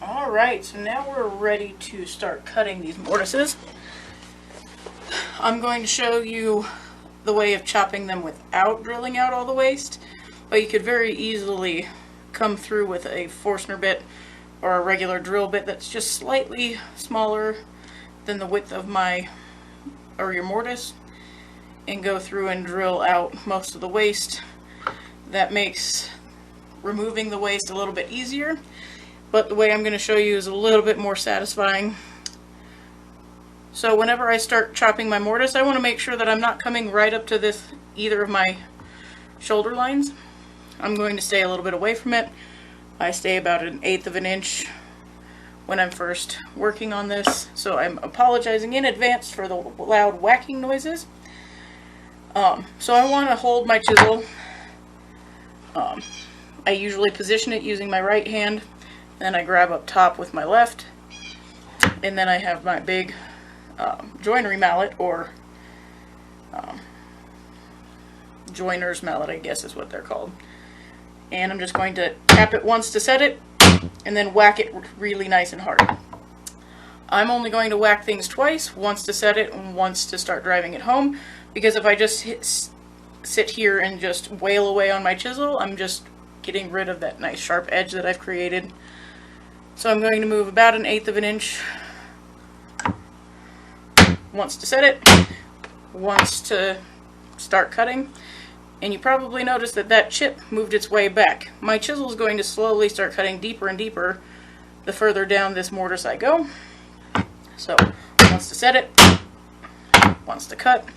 Alright, so now we're ready to start cutting these mortises. I'm going to show you the way of chopping them without drilling out all the waste, but you could very easily come through with a Forstner bit or a regular drill bit that's just slightly smaller than the width of your mortise, and go through and drill out most of the waste. That makes removing the waste a little bit easier, but the way I'm going to show you is a little bit more satisfying. So whenever I start chopping my mortise, I want to make sure that I'm not coming right up to either of my shoulder lines. I'm going to stay a little bit away from it. I stay about 1/8 of an inch when I'm first working on this, so I'm apologizing in advance for the loud whacking noises. So I want to hold my chisel. I usually position it using my right hand, then I grab up top with my left, and then I have my big joinery mallet, or joiner's mallet, I guess is what they're called. And I'm just going to tap it once to set it, and then whack it really nice and hard. I'm only going to whack things twice, once to set it and once to start driving it home, because if I just sit here and just wail away on my chisel, I'm just getting rid of that nice sharp edge that I've created. So I'm going to move about 1/8 of an inch, once to set it, once to start cutting. And you probably noticed that that chip moved its way back. My chisel is going to slowly start cutting deeper and deeper the further down this mortise I go. So once to set it, once to cut,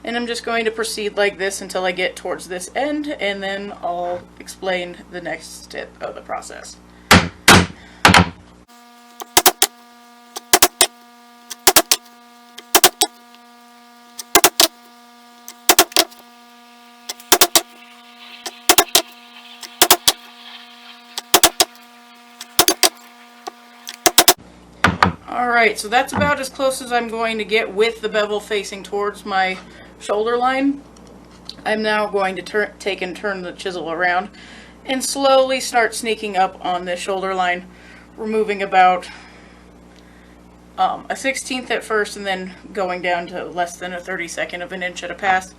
and I'm just going to proceed like this until I get towards this end, and then I'll explain the next step of the process. Alright, so that's about as close as I'm going to get with the bevel facing towards my shoulder line. I'm now going to take and turn the chisel around and slowly start sneaking up on this shoulder line, removing about a 1/16 at first, and then going down to less than a 32nd of an inch at a pass.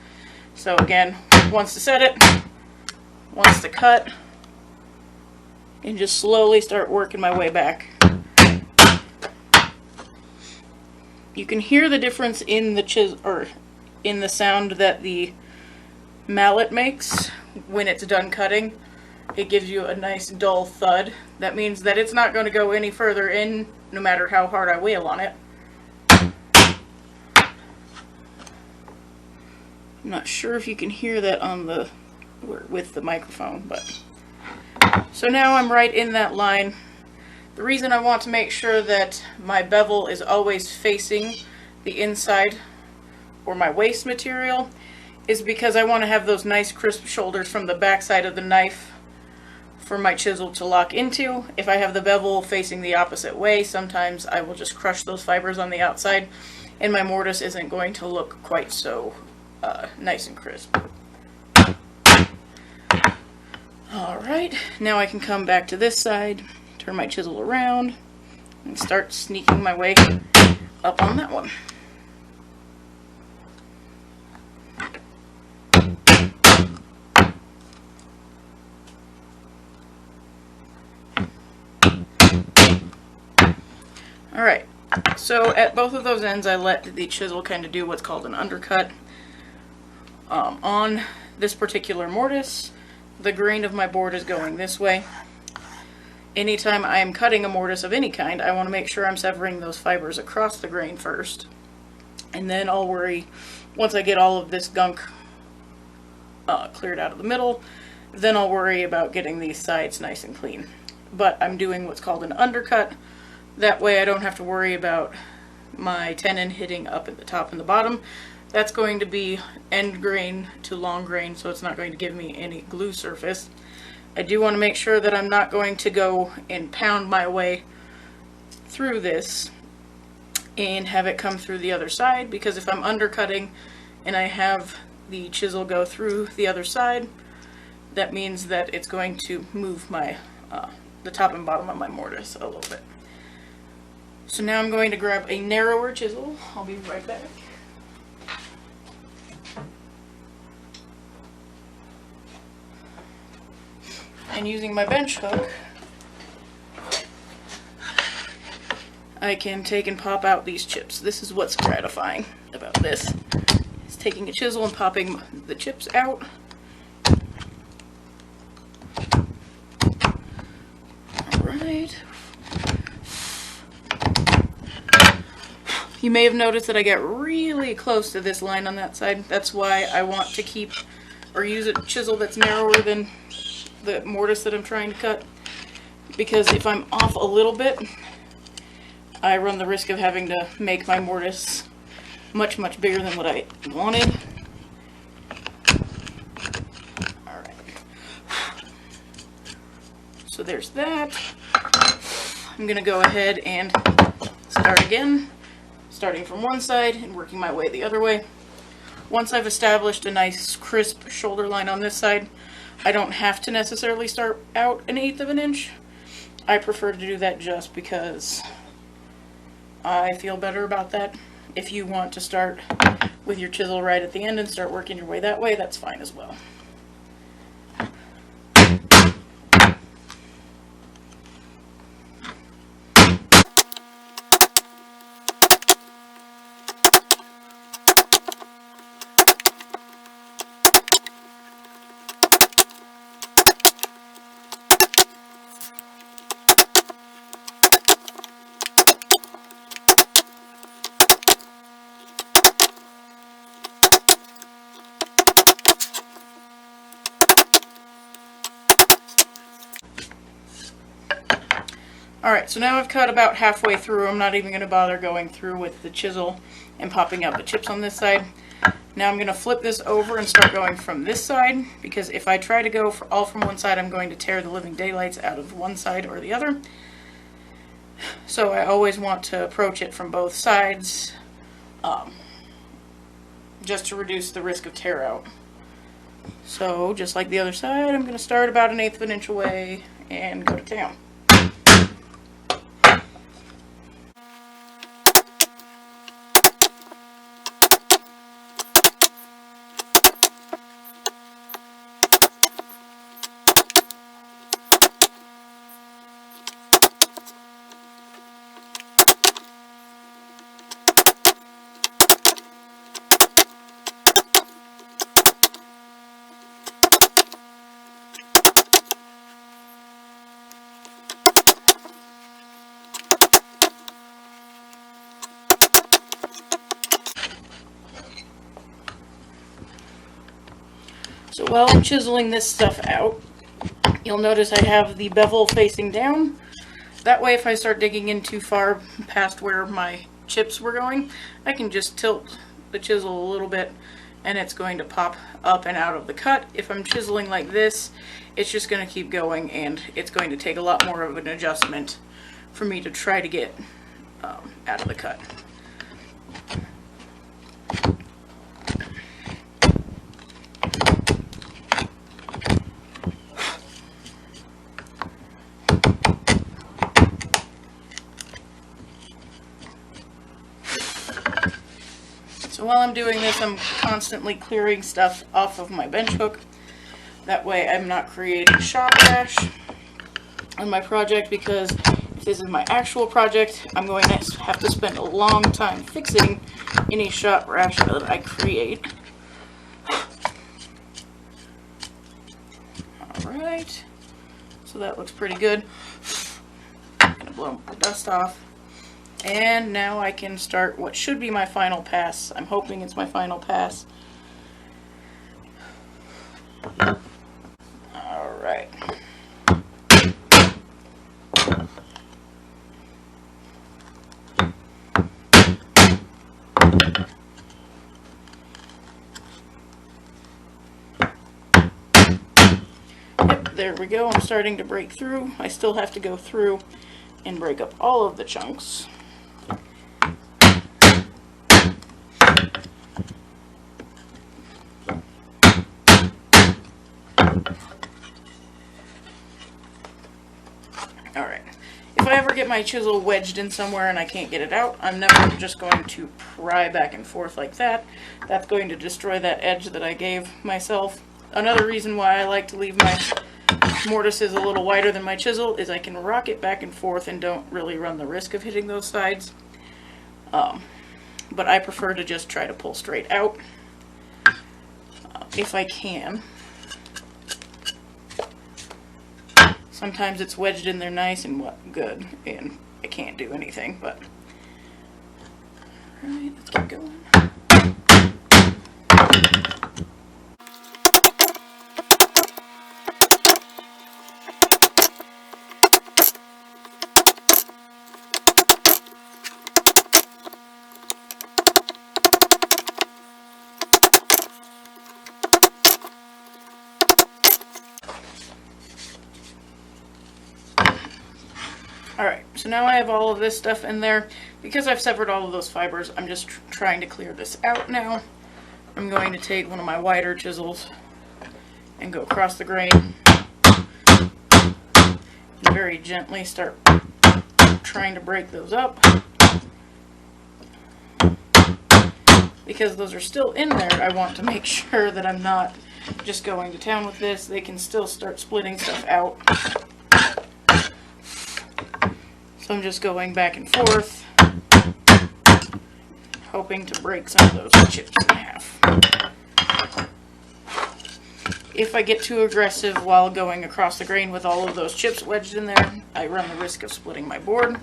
So again, once to set it, once to cut, and just slowly start working my way back. You can hear the difference in the chisel, or in the sound that the mallet makes when it's done cutting. It gives you a nice dull thud. That means that it's not going to go any further in, no matter how hard I wail on it. I'm not sure if you can hear that on with the microphone, but so now I'm right in that line. The reason I want to make sure that my bevel is always facing the inside or my waste material is because I want to have those nice crisp shoulders from the back side of the knife for my chisel to lock into. If I have the bevel facing the opposite way, sometimes I will just crush those fibers on the outside, and my mortise isn't going to look quite so nice and crisp. Alright, now I can come back to this side, turn my chisel around, and start sneaking my way up on that one. Alright, so at both of those ends I let the chisel kind of do what's called an undercut. On this particular mortise, the grain of my board is going this way. Anytime I am cutting a mortise of any kind, I want to make sure I'm severing those fibers across the grain first. And then I'll worry, once I get all of this gunk cleared out of the middle, then I'll worry about getting these sides nice and clean. But I'm doing what's called an undercut. That way I don't have to worry about my tenon hitting up at the top and the bottom. That's going to be end grain to long grain, so it's not going to give me any glue surface. I do want to make sure that I'm not going to go and pound my way through this and have it come through the other side, because if I'm undercutting and I have the chisel go through the other side, that means that it's going to move my the top and bottom of my mortise a little bit. So now I'm going to grab a narrower chisel. I'll be right back. And using my bench hook, I can take and pop out these chips. This is what's gratifying about this. It's taking a chisel and popping the chips out. Alright. You may have noticed that I got really close to this line on that side. That's why I want to keep or use a chisel that's narrower than the mortise that I'm trying to cut. Because if I'm off a little bit, I run the risk of having to make my mortise much, much bigger than what I wanted. Alright. So there's that. I'm going to go ahead and start again, starting from one side and working my way the other way. Once I've established a nice crisp shoulder line on this side, I don't have to necessarily start out 1/8 of an inch. I prefer to do that just because I feel better about that. If you want to start with your chisel right at the end and start working your way that way, that's fine as well. Alright, so now I've cut about halfway through. I'm not even going to bother going through with the chisel and popping out the chips on this side. Now I'm going to flip this over and start going from this side, because if I try to go all from one side, I'm going to tear the living daylights out of one side or the other. So I always want to approach it from both sides, just to reduce the risk of tear out. So just like the other side, I'm going to start about 1/8 of an inch away and go to town. So while I'm chiseling this stuff out, you'll notice I have the bevel facing down. That way if I start digging in too far past where my chips were going, I can just tilt the chisel a little bit and it's going to pop up and out of the cut. If I'm chiseling like this, it's just going to keep going and it's going to take a lot more of an adjustment for me to try to get out of the cut. So while I'm doing this, I'm constantly clearing stuff off of my bench hook. That way I'm not creating shop rash on my project, because if this is my actual project, I'm going to have to spend a long time fixing any shop rash that I create. Alright, so that looks pretty good. I'm going to blow the dust off. And now I can start what should be my final pass. I'm hoping it's my final pass. Alright. Yep, there we go. I'm starting to break through. I still have to go through and break up all of the chunks. if I ever get my chisel wedged in somewhere and I can't get it out, I'm never just going to pry back and forth like that. That's going to destroy that edge that I gave myself. Another reason why I like to leave my mortises a little wider than my chisel is I can rock it back and forth and don't really run the risk of hitting those sides. But I prefer to just try to pull straight out if I can. Sometimes it's wedged in there nice and good, and I can't do anything, but alright, let's keep going. Alright, so now I have all of this stuff in there. Because I've severed all of those fibers, I'm just trying to clear this out now. I'm going to take one of my wider chisels and go across the grain. And very gently start trying to break those up. Because those are still in there, I want to make sure that I'm not just going to town with this. They can still start splitting stuff out. So I'm just going back and forth, hoping to break some of those chips in half. If I get too aggressive while going across the grain with all of those chips wedged in there, I run the risk of splitting my board,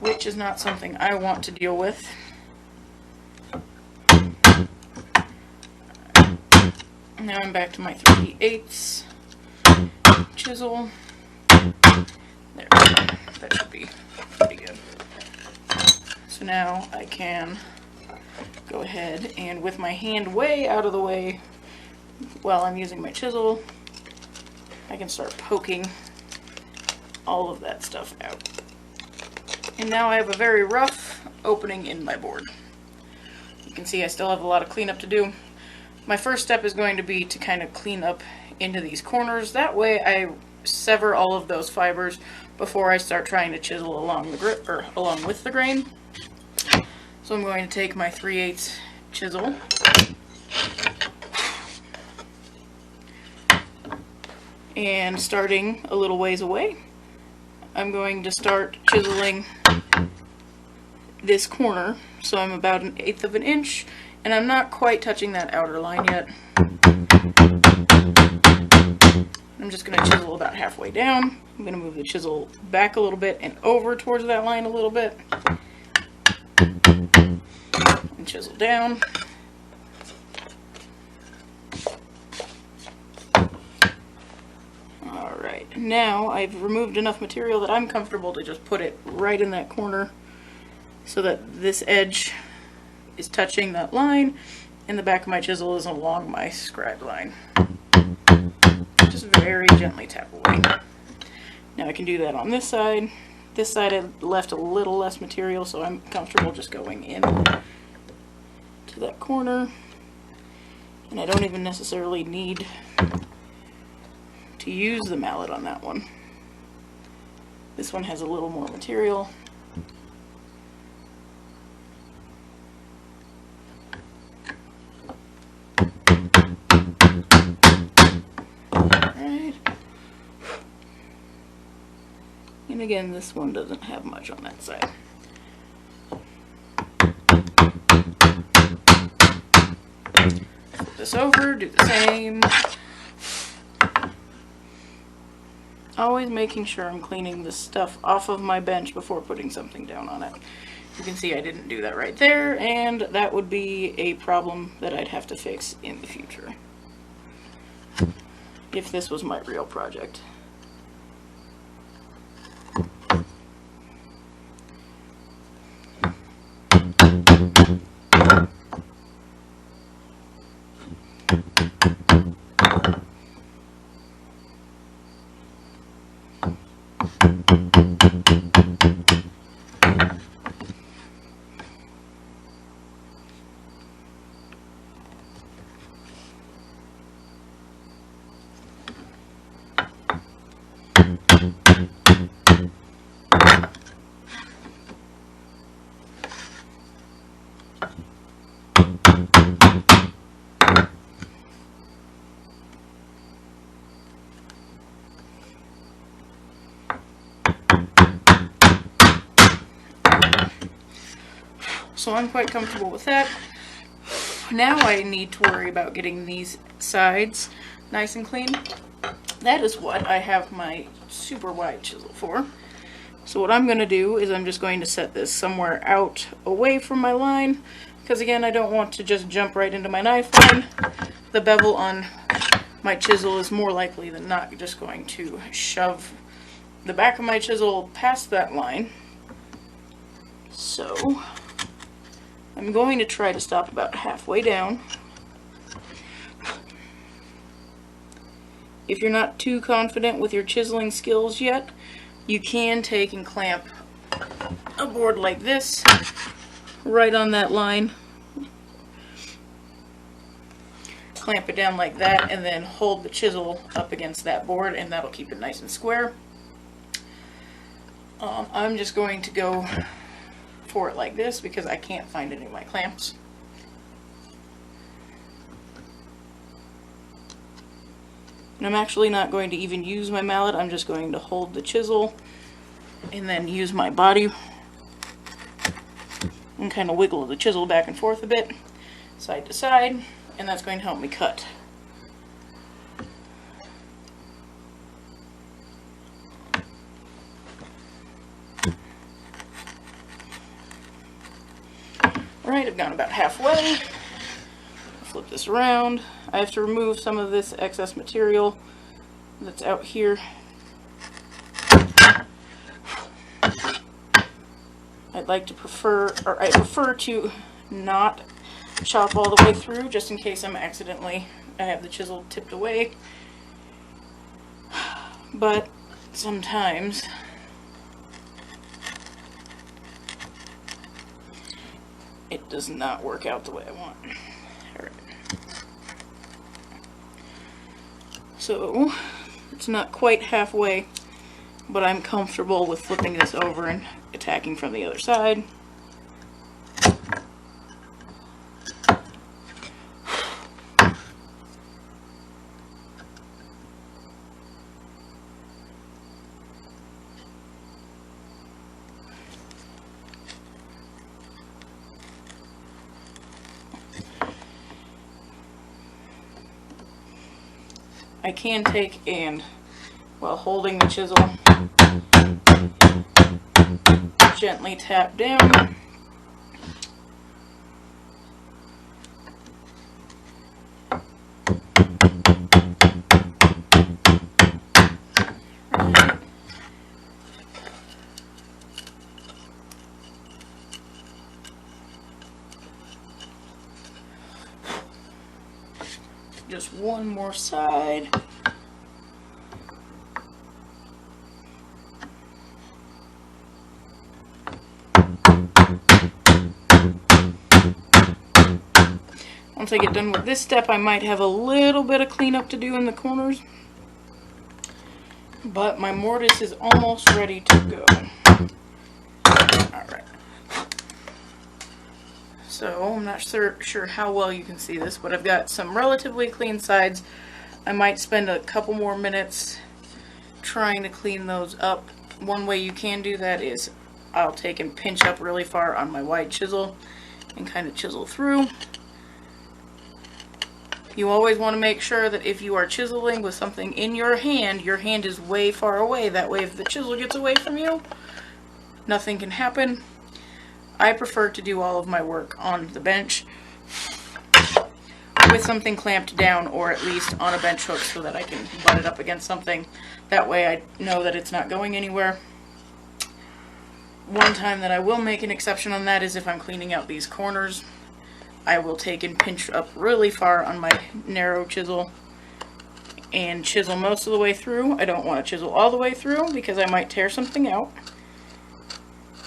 which is not something I want to deal with. Now I'm back to my 3/8 chisel. There we go. That should be pretty good. So now I can go ahead and with my hand way out of the way while I'm using my chisel, I can start poking all of that stuff out. And now I have a very rough opening in my board. You can see I still have a lot of cleanup to do. My first step is going to be to kind of clean up into these corners. That way I sever all of those fibers before I start trying to chisel along the along with the grain. So I'm going to take my 3/8 chisel and starting a little ways away, I'm going to start chiseling this corner. So I'm about 1/8 of an inch, and I'm not quite touching that outer line yet. I'm just going to chisel about halfway down. I'm going to move the chisel back a little bit and over towards that line a little bit. And chisel down. Alright, now I've removed enough material that I'm comfortable to just put it right in that corner so that this edge is touching that line and the back of my chisel is along my scribe line. Just very gently tap away. Now I can do that on this side. This side I left a little less material, so I'm comfortable just going in to that corner. And I don't even necessarily need to use the mallet on that one. This one has a little more material. And again, this one doesn't have much on that side. Flip this over, do the same. Always making sure I'm cleaning the stuff off of my bench before putting something down on it. You can see I didn't do that right there, and that would be a problem that I'd have to fix in the future if this was my real project. So I'm quite comfortable with that. Now I need to worry about getting these sides nice and clean. That is what I have my super wide chisel for. So what I'm going to do is I'm just going to set this somewhere out away from my line, because again, I don't want to just jump right into my knife line. The bevel on my chisel is more likely than not just going to shove the back of my chisel past that line. So I'm going to try to stop about halfway down. If you're not too confident with your chiseling skills yet, you can take and clamp a board like this right on that line. Clamp it down like that and then hold the chisel up against that board, and that'll keep it nice and square. I'm just going to go for it like this because I can't find any of my clamps. And I'm actually not going to even use my mallet. I'm just going to hold the chisel and then use my body and kind of wiggle the chisel back and forth a bit, side to side, and that's going to help me cut. Alright, I've gone about halfway. Flip this around. I have to remove some of this excess material that's out here. I prefer to not chop all the way through, just in case I have the chisel tipped away. But sometimes it does not work out the way I want. Alright. So it's not quite halfway, but I'm comfortable with flipping this over and attacking from the other side. I can take and, while holding the chisel, gently tap down. Just one more side. Once I get done with this step, I might have a little bit of cleanup to do in the corners, but my mortise is almost ready to go. Alright. So, I'm not sure how well you can see this, but I've got some relatively clean sides. I might spend a couple more minutes trying to clean those up. One way you can do that is I'll take and pinch up really far on my wide chisel and kind of chisel through. You always want to make sure that if you are chiseling with something in your hand is way far away. That way if the chisel gets away from you, nothing can happen. I prefer to do all of my work on the bench with something clamped down, or at least on a bench hook so that I can butt it up against something. That way I know that it's not going anywhere. One time that I will make an exception on that is if I'm cleaning out these corners. I will take and pinch up really far on my narrow chisel and chisel most of the way through. I don't want to chisel all the way through because I might tear something out.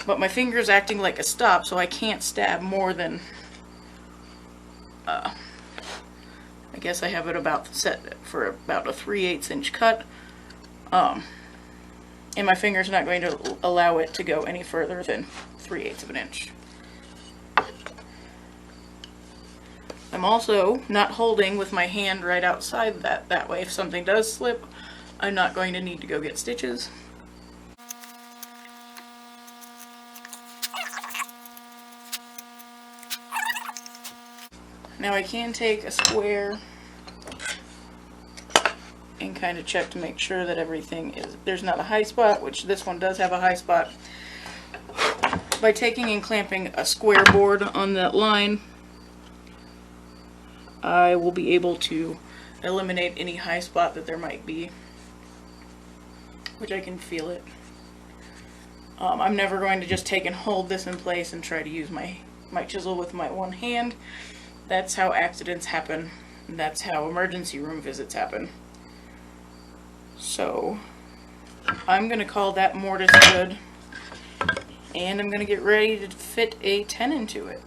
But my finger's acting like a stop, so I can't stab more than, I guess I have it about set for about a 3/8 inch cut. And my finger's not going to allow it to go any further than 3/8 of an inch. I'm also not holding with my hand right outside that way if something does slip, I'm not going to need to go get stitches. Now I can take a square and kind of check to make sure that everything is, there's not a high spot, which this one does have a high spot. By taking and clamping a square board on that line, I will be able to eliminate any high spot that there might be, which I can feel it. I'm never going to just take and hold this in place and try to use my chisel with my one hand. That's how accidents happen. And that's how emergency room visits happen. So I'm going to call that mortise good, and I'm going to get ready to fit a 10 into it.